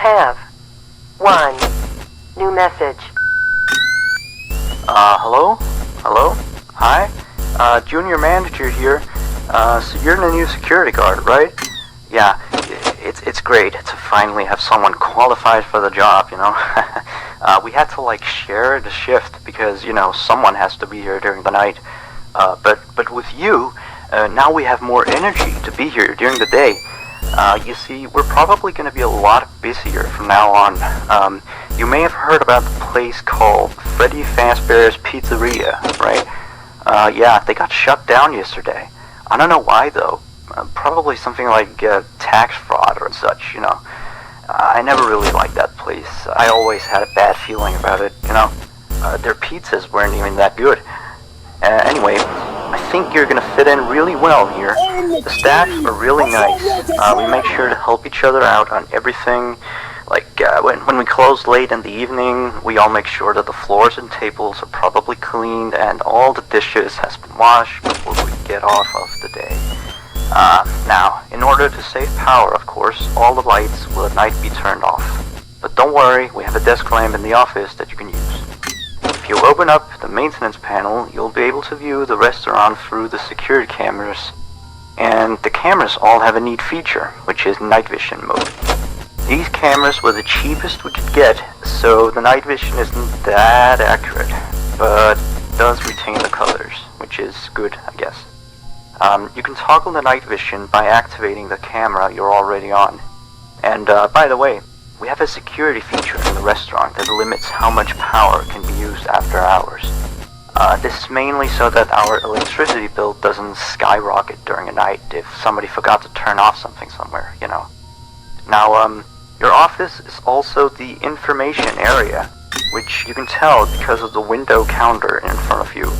have 1 new message. Hello? Hello? Hi? Junior manager here. So you're the new security guard, right? Yeah, it's great to finally have someone qualified for the job, you know? We had to, like, share the shift because, you know, someone has to be here during the night. But with you, now we have more energy to be here during the day. You see, we're probably going to be a lot busier from now on. You may have heard about the place called Freddy Fazbear's Pizzeria, right? Yeah, they got shut down yesterday. I don't know why, though. Probably something like tax fraud or such, you know. I never really liked that place. I always had a bad feeling about it, you know. Their pizzas weren't even that good. Anyway, I think you're gonna fit in really well here. The staff are really nice. We make sure to help each other out on everything. Like, when we close late in the evening, we all make sure that the floors and tables are properly cleaned and all the dishes has been washed before we get off of the day. Now, in order to save power, of course, all the lights will at night be turned off. But don't worry, we have a desk lamp in the office that you can use. If you open up the maintenance panel, you'll be able to view the restaurant through the security cameras. And the cameras all have a neat feature, which is night vision mode. These cameras were the cheapest we could get, so the night vision isn't that accurate, but does retain the colors, which is good, I guess. You can toggle the night vision by activating the camera you're already on. And by the way, we have a security feature in the restaurant that limits how much power can be used after hours. This is mainly so that our electricity bill doesn't skyrocket during a night if somebody forgot to turn off something somewhere, you know. Now, your office is also the information area, which you can tell because of the window counter in front of you.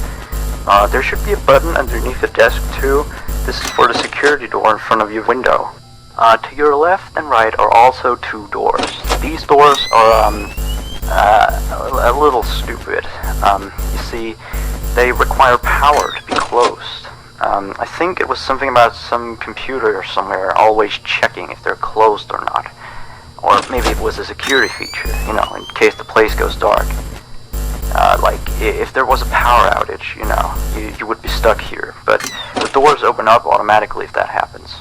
There should be a button underneath the desk too. This is for the security door in front of your window. To your left and right are also 2 doors. These doors are a little stupid. You see, they require power to be closed. I think it was something about some computer somewhere always checking if they're closed or not. Or maybe it was a security feature, you know, in case the place goes dark. Like, if there was a power outage, you know, you would be stuck here. But the doors open up automatically if that happens.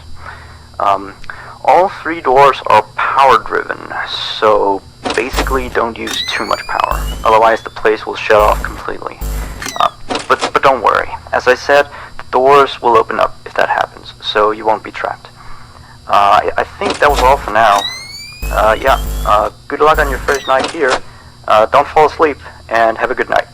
All 3 doors are power driven, so basically don't use too much power. Otherwise the place will shut off completely. But don't worry. As I said, the doors will open up if that happens, so you won't be trapped. I think that was all for now. Yeah, good luck on your first night here. Don't fall asleep, and have a good night.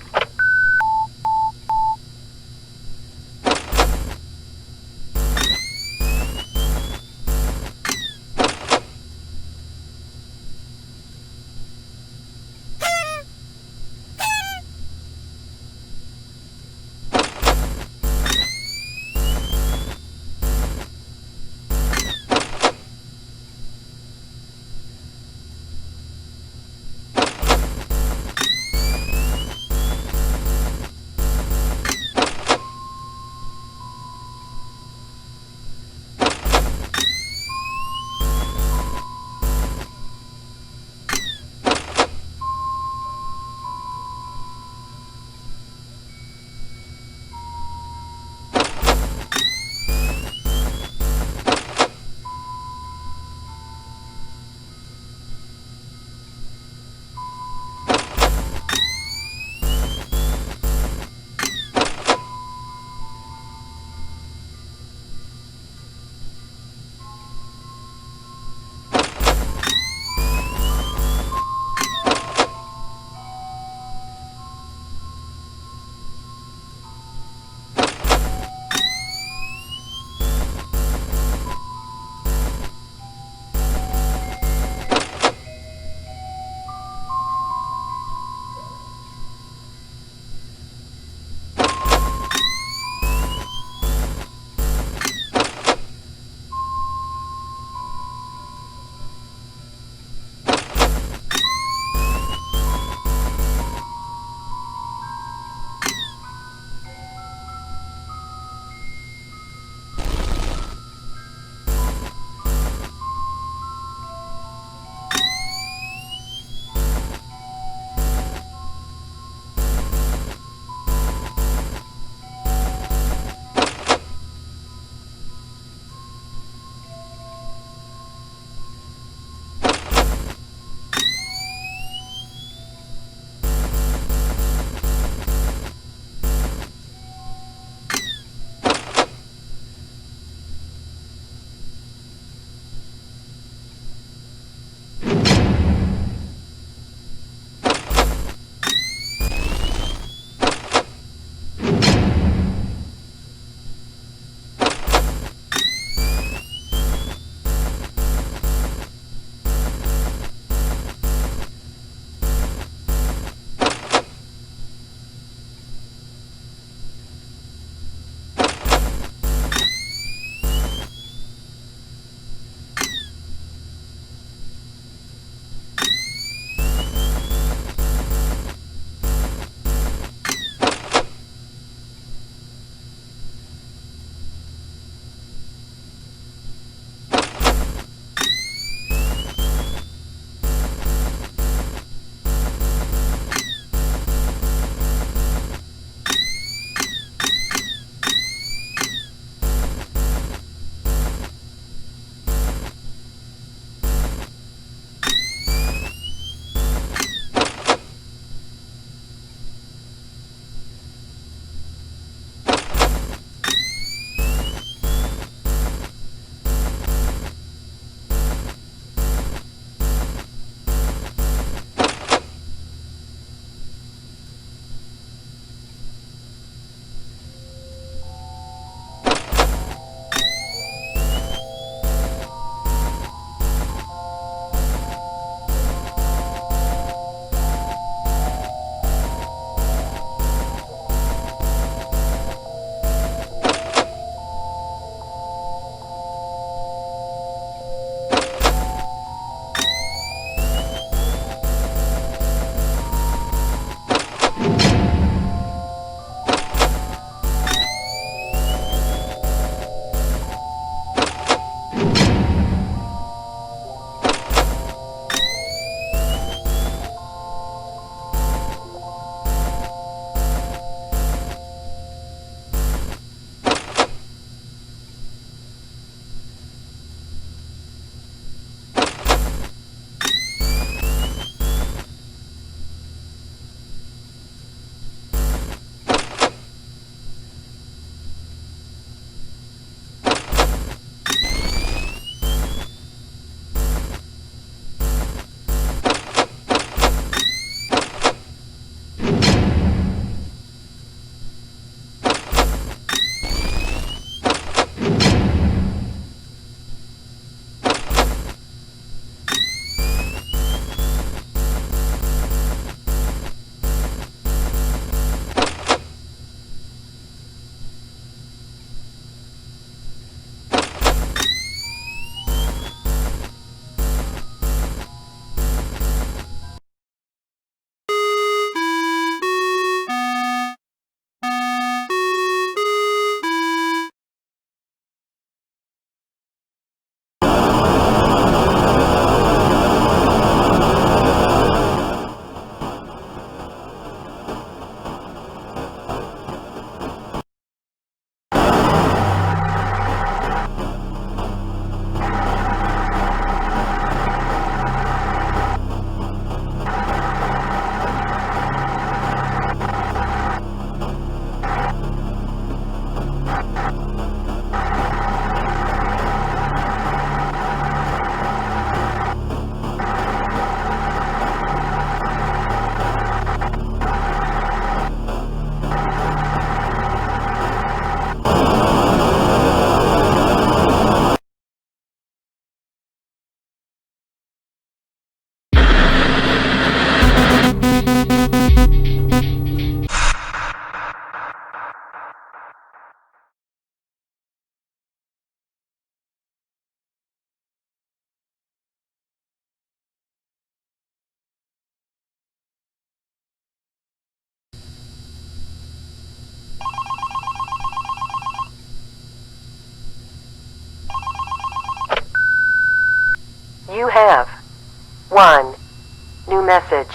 message.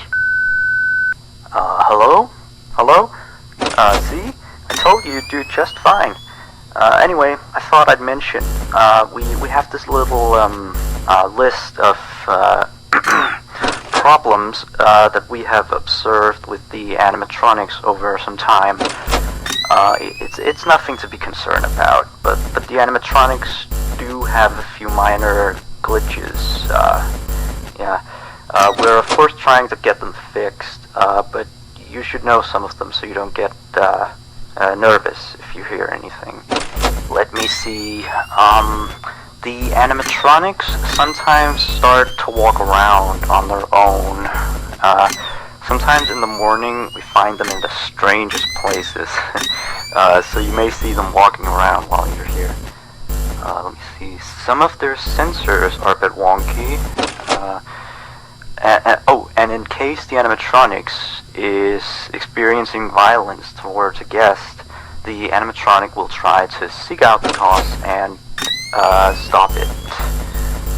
Hello? Hello? See? I told you you'd do just fine. Anyway, I thought I'd mention, we have this little, list of, problems, that we have observed with the animatronics over some time. It's nothing to be concerned about, but the animatronics do have a few minor glitches, yeah. We're of course trying to get them fixed, but you should know some of them so you don't get, nervous if you hear anything. Let me see, the animatronics sometimes start to walk around on their own. Sometimes in the morning we find them in the strangest places, so you may see them walking around while you're here. Let me see, some of their sensors are a bit wonky. And in case the animatronics is experiencing violence towards a guest, the animatronic will try to seek out the cause and stop it.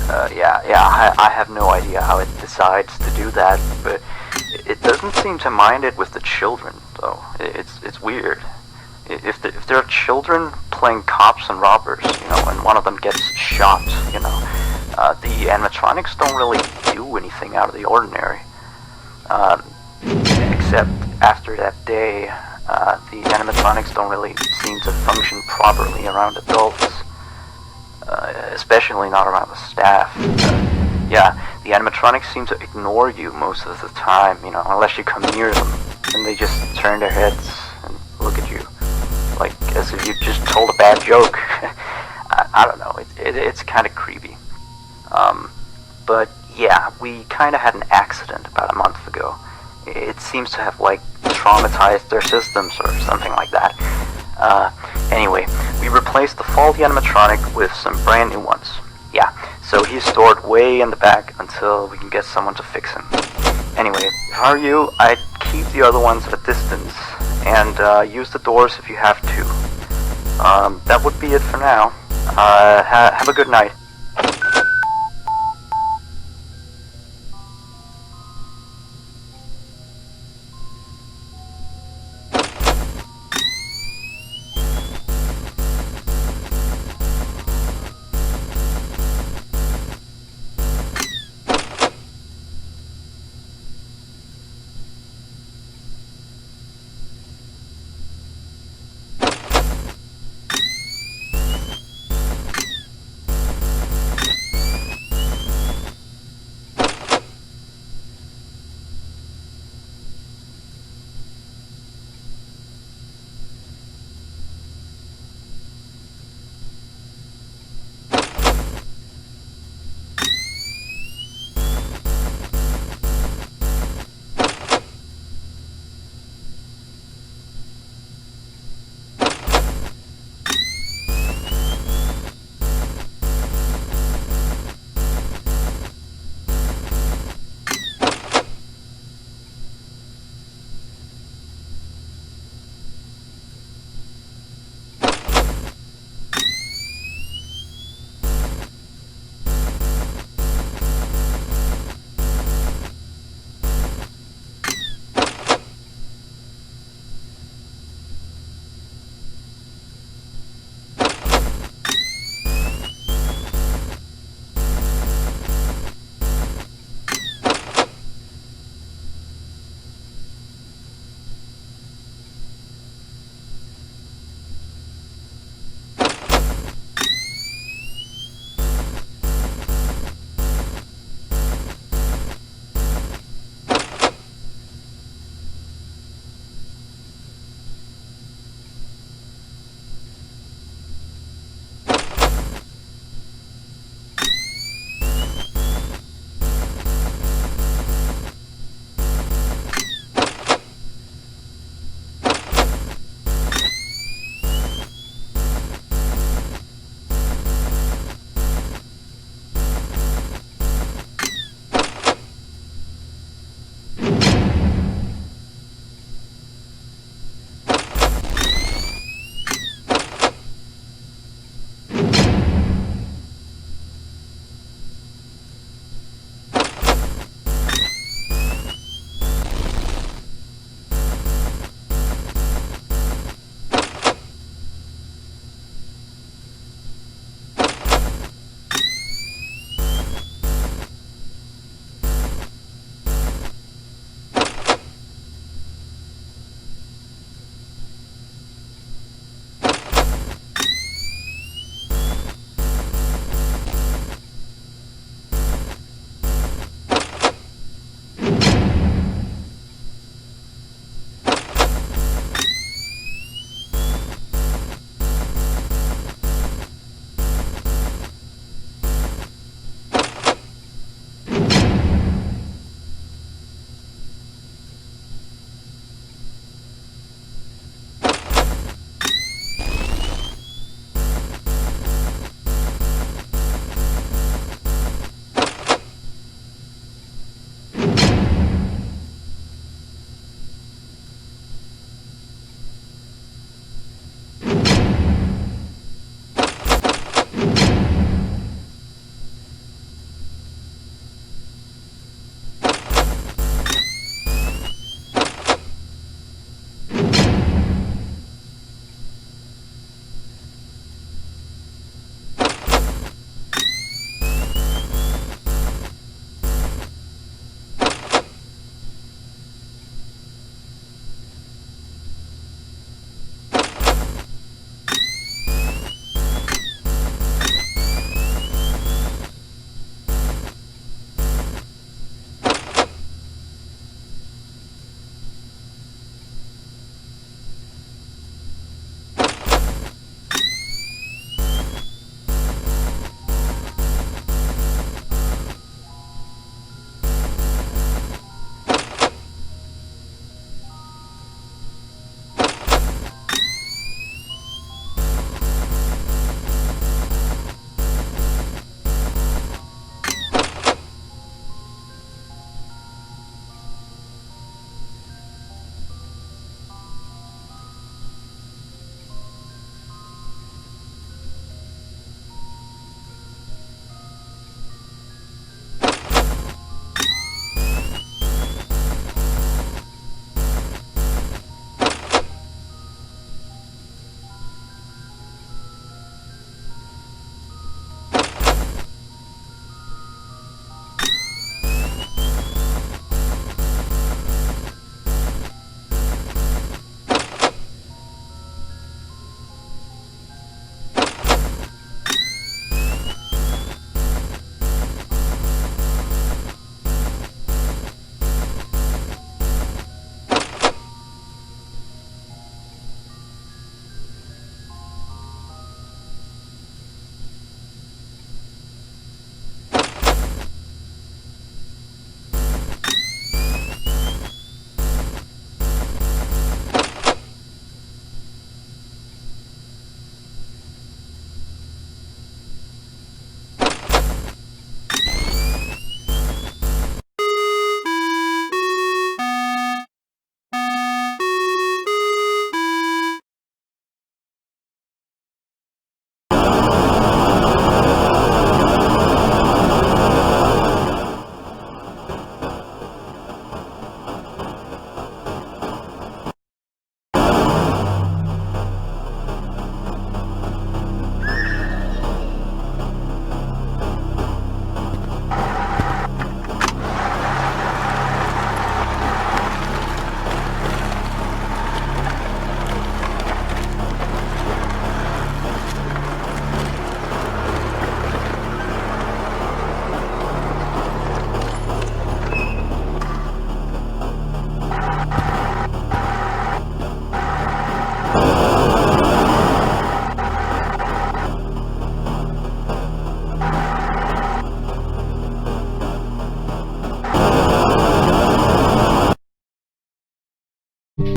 I have no idea how it decides to do that, but it doesn't seem to mind it with the children, though. It's weird. If there are children playing cops and robbers, and one of them gets shot, the animatronics don't really do anything out of the ordinary. Except after that day, the animatronics don't really seem to function properly around adults. Especially not around the staff. The animatronics seem to ignore you most of the time, unless you come near them. And they just turn their heads and look at you. Like, as if you just told a bad joke. I don't know, it's kind of creepy. But yeah, we kind of had an accident about a month ago. It seems to have, traumatized their systems or something like that. Anyway, we replaced the faulty animatronic with some brand new ones. Yeah, so he's stored way in the back until we can get someone to fix him. Anyway, if I were you, I'd keep the other ones at a distance, and use the doors if you have to. That would be it for now. Have a good night.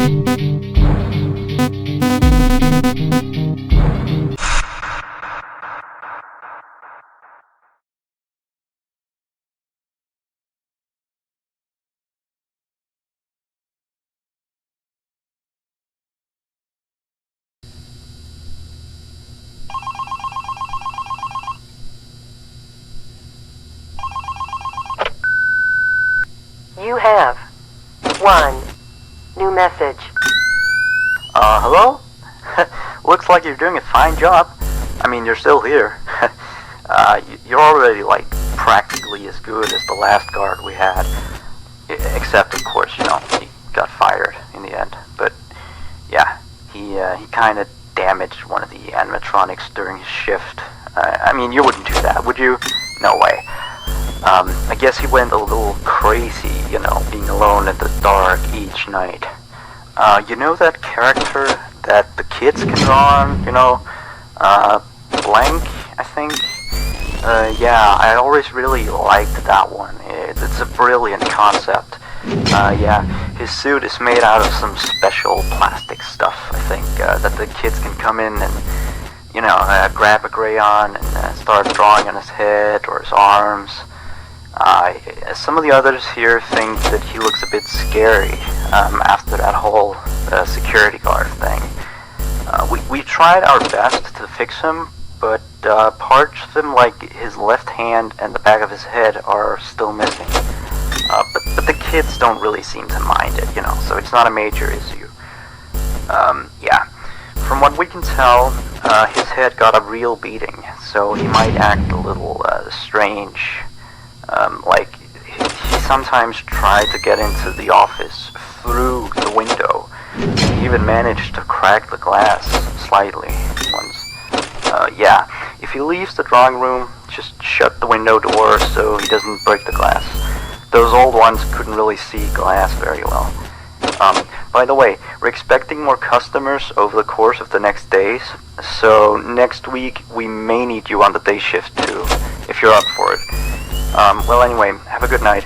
You have 1 new message. Hello? Looks like you're doing a fine job. I mean, you're still here. You're already, like, practically as good as the last guard we had. Except, of course, you know, he got fired in the end. But, yeah, he kind of damaged one of the animatronics during his shift. I mean, you wouldn't do that, would you? No way. I guess he went a little crazy, you know, being alone in the dark each night. You know that character that the kids can draw on, you know? Blank, I think? Yeah, I always really liked that one. It's a brilliant concept. Yeah, his suit is made out of some special plastic stuff, I think, that the kids can come in and, you know, grab a crayon and start drawing on his head or his arms. Some of the others here think that he looks a bit scary after that whole security guard thing. We tried our best to fix him, but parts of him, like his left hand and the back of his head, are still missing. But the kids don't really seem to mind it, you know, so it's not a major issue. Yeah. From what we can tell, his head got a real beating, so he might act a little strange. Like, he sometimes tried to get into the office through the window. He even managed to crack the glass slightly once. Yeah, if he leaves the drawing room, just shut the window door so he doesn't break the glass. Those old ones couldn't really see glass very well. By the way, we're expecting more customers over the course of the next days, so next week we may need you on the day shift too, if you're up for it. Well anyway, have a good night.